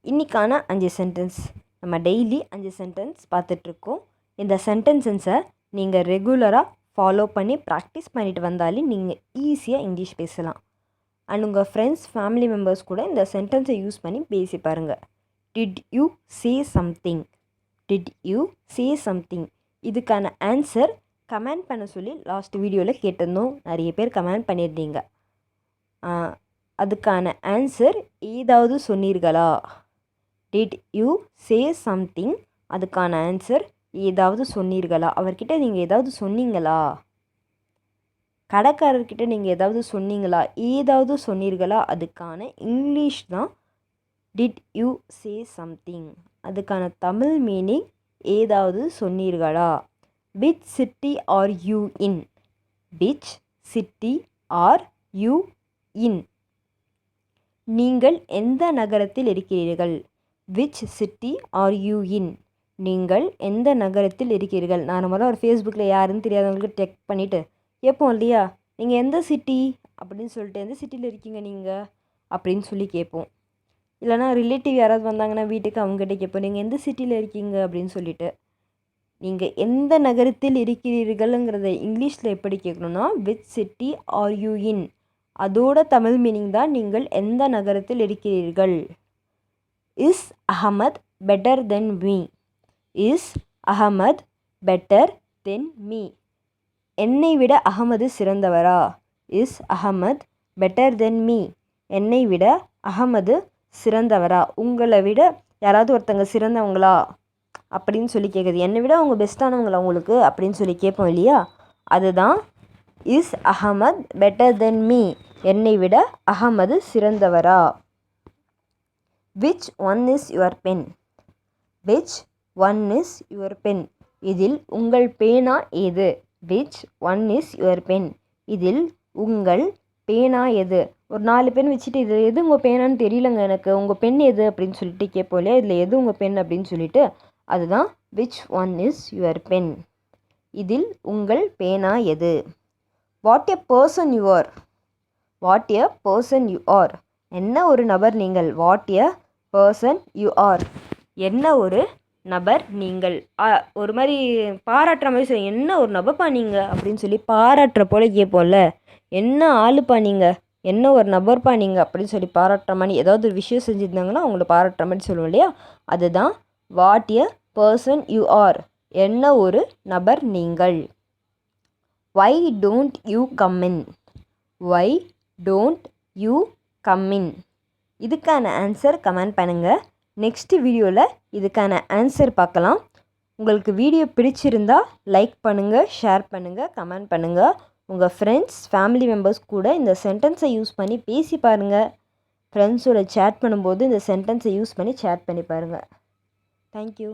இன்னைக்கான 5 சென்டென்ஸ். நம்ம daily 5 sentence பார்த்துட்ருக்கோம். இந்த சென்டென்சஸை நீங்கள் ரெகுலராக ஃபாலோ பண்ணி ப்ராக்டிஸ் பண்ணிட்டு வந்தாலே நீங்கள் ஈஸியாக இங்கிலீஷ் பேசலாம். அண்ட் உங்கள் ஃப்ரெண்ட்ஸ் ஃபேமிலி மெம்பர்ஸ் கூட இந்த சென்டென்ஸை யூஸ் பண்ணி பேசி பாருங்கள். Did you say something? Did you say something? இதுக்கான ஆன்சர் கமெண்ட் பண்ண சொல்லி லாஸ்ட் வீடியோவில் கேட்டிருந்தோம். நிறைய பேர் கமெண்ட் பண்ணியிருந்தீங்க. அதுக்கான ஆன்சர் ஏதாவது சொன்னீர்களா? Did you say something? அதுக்கான ஆன்சர் ஏதாவது சொன்னீர்களா? அவர்கிட்ட நீங்கள் ஏதாவது சொன்னீங்களா? கடைக்காரர்கிட்ட நீங்கள் ஏதாவது சொன்னீங்களா? ஏதாவது சொன்னீர்களா? அதுக்கான இங்கிலீஷ் தான் டிட் யூ சே சம்திங். அதுக்கான தமிழ் மீனிங் ஏதாவது சொன்னீர்களா? Which city are you in? Which city are you in? நீங்கள் எந்த நகரத்தில் இருக்கிறீர்கள்? Which city are you in? நீங்கள் எந்த நகரத்தில் இருக்கிறீர்கள்? நார்மலாக ஒரு ஃபேஸ்புக்கில் யாருன்னு தெரியாதவங்களுக்கு டெக் பண்ணிவிட்டு கேட்போம் இல்லையா, நீங்கள் எந்த சிட்டி அப்படின்னு சொல்லிட்டு, எந்த சிட்டியில் இருக்கீங்க நீங்கள் அப்படின்னு சொல்லி கேட்போம். இல்லைனா ரிலேட்டிவ் யாராவது வந்தாங்கன்னா வீட்டுக்கு அவங்ககிட்ட கேட்போம், நீங்கள் எந்த சிட்டியில் இருக்கீங்க அப்படின்னு சொல்லிட்டு. நீங்கள் எந்த நகரத்தில் இருக்கிறீர்கள்ங்கிறத இங்கிலீஷில் எப்படி கேட்கணுன்னா which city are you in. அதோட தமிழ் மீனிங் தான் நீங்கள் எந்த நகரத்தில் இருக்கிறீர்கள். Is Ahmed better than me? Is Ahmed better than me? என்னை விட அகமது சிறந்தவரா? Is Ahmed better than me? என்னை விட அகமது சிறந்தவரா? உங்களை விட யாராவது ஒருத்தங்க சிறந்தவங்களா அப்படின்னு சொல்லி கேட்குது. என்னை விட அவங்க பெஸ்ட்டானவங்களா உங்களுக்கு அப்படின்னு சொல்லி கேட்போம் இல்லையா, அதுதான் is Ahmed better than me? என்னை விட அகமது சிறந்தவரா? Which one is your pen? Which one is your pen? இதில் உங்கள் பேனா எது? Which one is your pen? இதில் உங்கள் பேனா எது? ஒரு 4 பென் வச்சுட்டு இது எது உங்கள் பேனான்னு தெரியலங்க எனக்கு, உங்கள் பென் எது அப்படின்னு சொல்லிட்டு கேட்போம் இல்லையா, இதில் எது உங்கள் பென் அப்படின்னு சொல்லிட்டு, அதுதான் which one is your pen? இதில் உங்கள் பேனா எது? What a person you are? What a person you are? என்ன ஒரு நபர் நீங்கள்? What a person you are? என்ன ஒரு நபர் நீங்கள்? ஒரு மாதிரி பாராட்டுற மாதிரி சொல்லி, என்ன ஒரு நபர்ப்பா நீங்கள் அப்படின்னு சொல்லி பாராட்டுற போல கேட்போம்ல, என்ன ஆளுப்பா நீங்கள், என்ன ஒரு நபர்ப்பா நீங்கள் அப்படின்னு சொல்லி பாராட்டுற மாதிரி, ஏதாவது ஒரு விஷயம் செஞ்சுருந்தாங்கன்னா அவங்கள பாராட்டுற மாதிரி சொல்லுவோம் இல்லையா, அதுதான் what a person you are. என்ன ஒரு நபர் நீங்கள். Why don't you come in? Why don't you come in? இதுக்கான ஆன்சர் கமெண்ட் பண்ணுங்கள். நெக்ஸ்ட் வீடியோவில் இதுக்கான ஆன்சர் பார்க்கலாம். உங்களுக்கு வீடியோ பிடிச்சிருந்தா லைக் பண்ணுங்கள், ஷேர் பண்ணுங்கள், கமெண்ட் பண்ணுங்கள். உங்கள் ஃப்ரெண்ட்ஸ் ஃபேமிலி மெம்பர்ஸ் கூட இந்த சென்டென்ஸை யூஸ் பண்ணி பேசி பாருங்கள். ஃப்ரெண்ட்ஸோட சேட் பண்ணும்போது இந்த சென்டென்ஸை யூஸ் பண்ணி சேட் பண்ணி பாருங்கள். தேங்க்யூ.